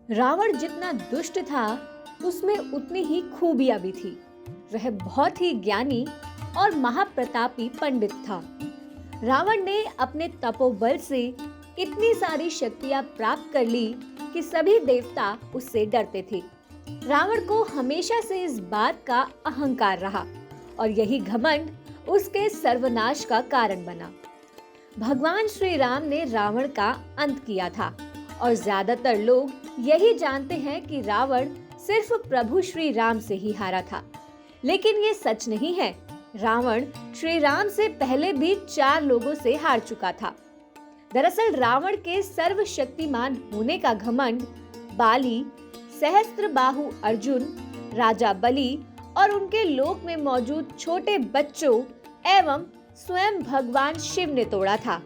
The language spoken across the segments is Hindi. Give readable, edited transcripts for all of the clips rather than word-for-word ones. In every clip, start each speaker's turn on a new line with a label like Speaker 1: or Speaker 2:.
Speaker 1: रावण जितना दुष्ट था, उसमें उतनी ही खूबियां भी थी। वह बहुत ही ज्ञानी और महाप्रतापी पंडित था। रावण ने अपने तपोबल से इतनी सारी शक्तियां प्राप्त कर ली कि सभी देवता उससे डरते थे। रावण को हमेशा से इस बात का अहंकार रहा और यही घमंड उसके सर्वनाश का कारण बना। भगवान श्री राम ने रावण का अंत किया था और ज्यादातर लोग यही जानते हैं कि रावण सिर्फ प्रभु श्री राम से ही हारा था, लेकिन ये सच नहीं है। रावण श्री राम से पहले भी 4 लोगों से हार चुका था। दरअसल रावण के सर्वशक्तिमान होने का घमंड बाली, सहस्त्रबाहु अर्जुन, राजा बलि और उनके लोक में मौजूद छोटे बच्चों एवं स्वयं भगवान शिव ने तोड़ा था।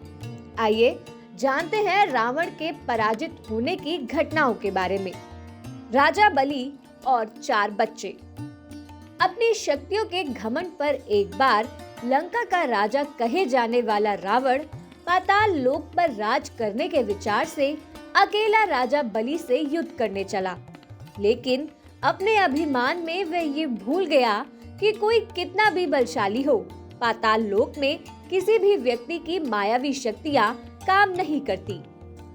Speaker 1: आइए जानते हैं रावण के पराजित होने की घटनाओं के बारे में। राजा बलि और 4 बच्चे। अपनी शक्तियों के घमंड पर एक बार लंका का राजा कहे जाने वाला रावण पाताल लोक पर राज करने के विचार से अकेला राजा बलि से युद्ध करने चला, लेकिन अपने अभिमान में वह ये भूल गया कि कोई कितना भी बलशाली हो, पाताल लोक में किसी भी व्यक्ति की मायावी शक्तियां काम नहीं करती।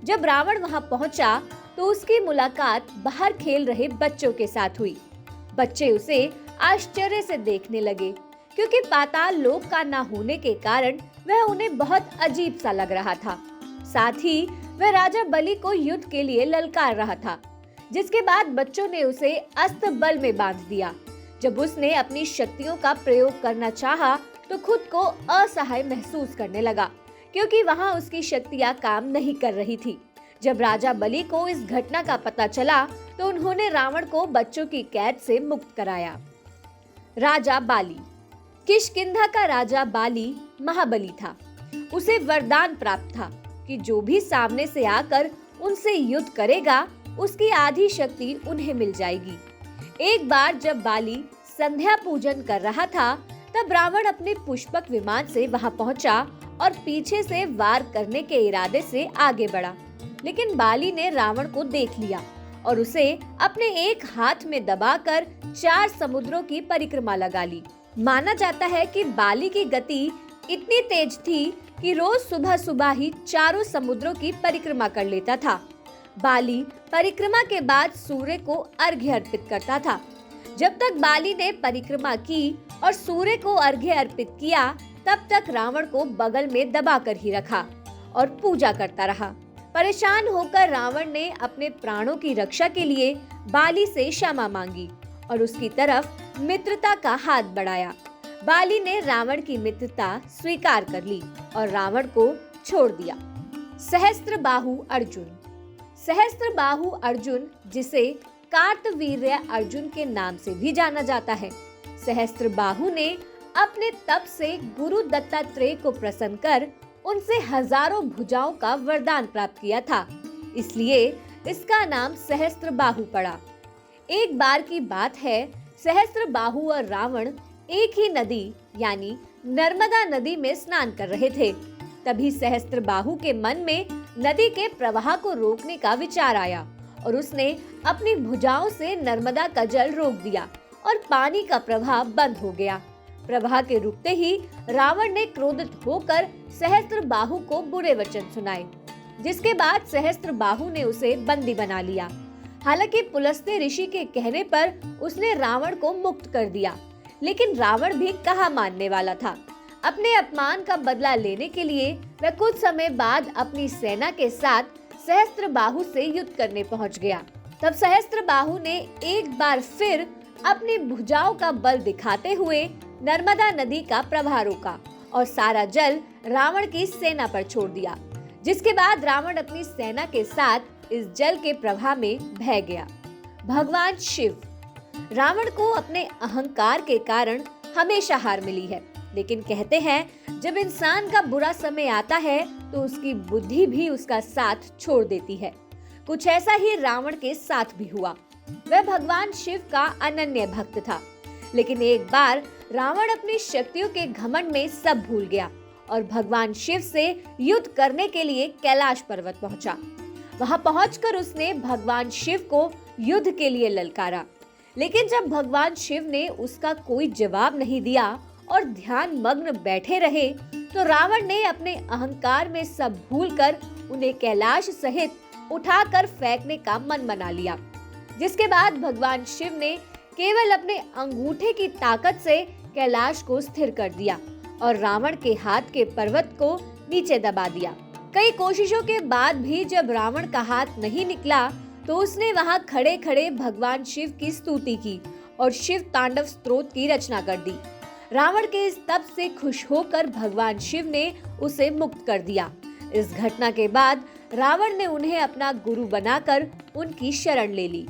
Speaker 1: जब रावण वहां पहुंचा तो उसकी मुलाकात बाहर खेल रहे बच्चों के साथ हुई। बच्चे उसे आश्चर्य से देखने लगे, क्योंकि पाताल लोक का न होने के कारण वह उन्हें बहुत अजीब सा लग रहा था। साथ ही वह राजा बलि को युद्ध के लिए ललकार रहा था, जिसके बाद बच्चों ने उसे अस्तबल में बांध दिया। जब उसने अपनी शक्तियों का प्रयोग करना चाहा तो खुद को असहाय महसूस करने लगा, क्योंकि वहां उसकी शक्तियां काम नहीं कर रही थी। जब राजा बलि को इस घटना का पता चला तो उन्होंने रावण को बच्चों की कैद से मुक्त कराया। राजा बाली। किष्किंधा का राजा बाली महाबली था। उसे वरदान प्राप्त था कि जो भी सामने से आकर उनसे युद्ध करेगा, उसकी आधी शक्ति उन्हें मिल जाएगी। एक बार जब बाली संध्या पूजन कर रहा था, तब रावण अपने पुष्पक विमान से वहां पहुंचा और पीछे से वार करने के इरादे से आगे बढ़ा, लेकिन बाली ने रावण को देख लिया और उसे अपने एक हाथ में दबाकर 4 समुद्रों की परिक्रमा लगा ली। माना जाता है कि बाली की गति इतनी तेज थी कि रोज सुबह सुबह ही 4 समुद्रों की परिक्रमा कर लेता था। बाली परिक्रमा के बाद सूर्य को अर्घ्य अर्पित करता था। जब तक बाली ने परिक्रमा की और सूर्य को अर्घ्य अर्पित किया, तब तक रावण को बगल में दबाकर ही रखा और पूजा करता रहा। परेशान होकर रावण ने अपने प्राणों की रक्षा के लिए बाली से क्षमा मांगी और उसकी तरफ मित्रता का हाथ बढ़ाया। बाली ने रावण की मित्रता स्वीकार कर ली और रावण को छोड़ दिया। सहस्त्रबाहु अर्जुन। सहस्त्रबाहु अर्जुन, जिसे कार्तवीर्य अर्जुन के नाम से भी जाना जाता है, सहस्त्रबाहु ने अपने तप से गुरु दत्तात्रेय को प्रसन्न कर उनसे हजारों भुजाओं का वरदान प्राप्त किया था, इसलिए इसका नाम सहस्त्रबाहु पड़ा। एक बार की बात है, सहस्त्रबाहु और रावण एक ही नदी यानी नर्मदा नदी में स्नान कर रहे थे। तभी सहस्त्रबाहु के मन में नदी के प्रवाह को रोकने का विचार आया और उसने अपनी भुजाओं से नर्मदा का जल रोक दिया और पानी का प्रवाह बंद हो गया। प्रवाह के रुकते ही रावण ने क्रोधित होकर सहस्त्रबाहु को बुरे वचन सुनाए, जिसके बाद सहस्त्रबाहु ने उसे बंदी बना लिया। हालांकि पुलस्त्य ऋषि के कहने पर उसने रावण को मुक्त कर दिया, लेकिन रावण भी कहाँ मानने वाला था। अपने अपमान का बदला लेने के लिए वह कुछ समय बाद अपनी सेना के साथ सहस्त्रबाहु से युद्ध करने पहुंच गया। तब सहस्त्रबाहु ने एक बार फिर अपनी भुजाओं का बल दिखाते हुए नर्मदा नदी का प्रवाह रोका और सारा जल रावण की सेना पर छोड़ दिया, जिसके बाद रावण अपनी सेना के साथ इस जल के प्रवाह में बह गया। भगवान शिव। रावण को अपने अहंकार के कारण हमेशा हार मिली है, लेकिन कहते हैं जब इंसान का बुरा समय आता है तो उसकी बुद्धि भी उसका साथ छोड़ देती है। कुछ ऐसा ही रावण के साथ भी हुआ। वह भगवान शिव का अनन्य भक्त था, लेकिन एक बार रावण अपनी शक्तियों के घमंड में सब भूल गया और भगवान शिव से युद्ध करने के लिए कैलाश पर्वत पहुंचा। वहां पहुंचकर उसने भगवान शिव को युद्ध के लिए ललकारा, लेकिन जब भगवान शिव ने उसका कोई जवाब नहीं दिया और ध्यान मग्न बैठे रहे, तो रावण ने अपने अहंकार में सब भूलकर उन्हें कैलाश सहित उठाकर फेंकने का मन बना लिया। जिसके बाद भगवान शिव ने केवल अपने अंगूठे की ताकत से कैलाश को स्थिर कर दिया और रावण के हाथ के पर्वत को नीचे दबा दिया। कई कोशिशों के बाद भी जब रावण का हाथ नहीं निकला, तो उसने वहां खड़े खड़े भगवान शिव की स्तुति की और शिव तांडव स्तोत्र की रचना कर दी। रावण के इस तप से खुश होकर भगवान शिव ने उसे मुक्त कर दिया। इस घटना के बाद रावण ने उन्हें अपना गुरु बनाकर उनकी शरण ले ली।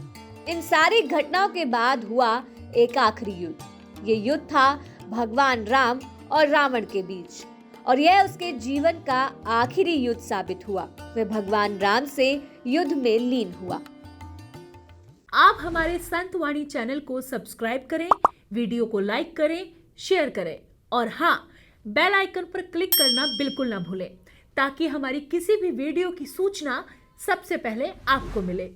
Speaker 1: इन सारी घटनाओं के बाद हुआ एक आखिरी युद्ध। ये युद्ध था भगवान राम और रावण के बीच, और यह उसके जीवन का आखिरी युद्ध साबित हुआ। वह भगवान राम से युद्ध में लीन हुआ।
Speaker 2: आप हमारे संत वाणी चैनल को सब्सक्राइब करें, वीडियो को लाइक करें, शेयर करें और हाँ, बेल आइकन पर क्लिक करना बिल्कुल ना भूलें, ताकि हमारी किसी भी वीडियो की सूचना सबसे पहले आपको मिले।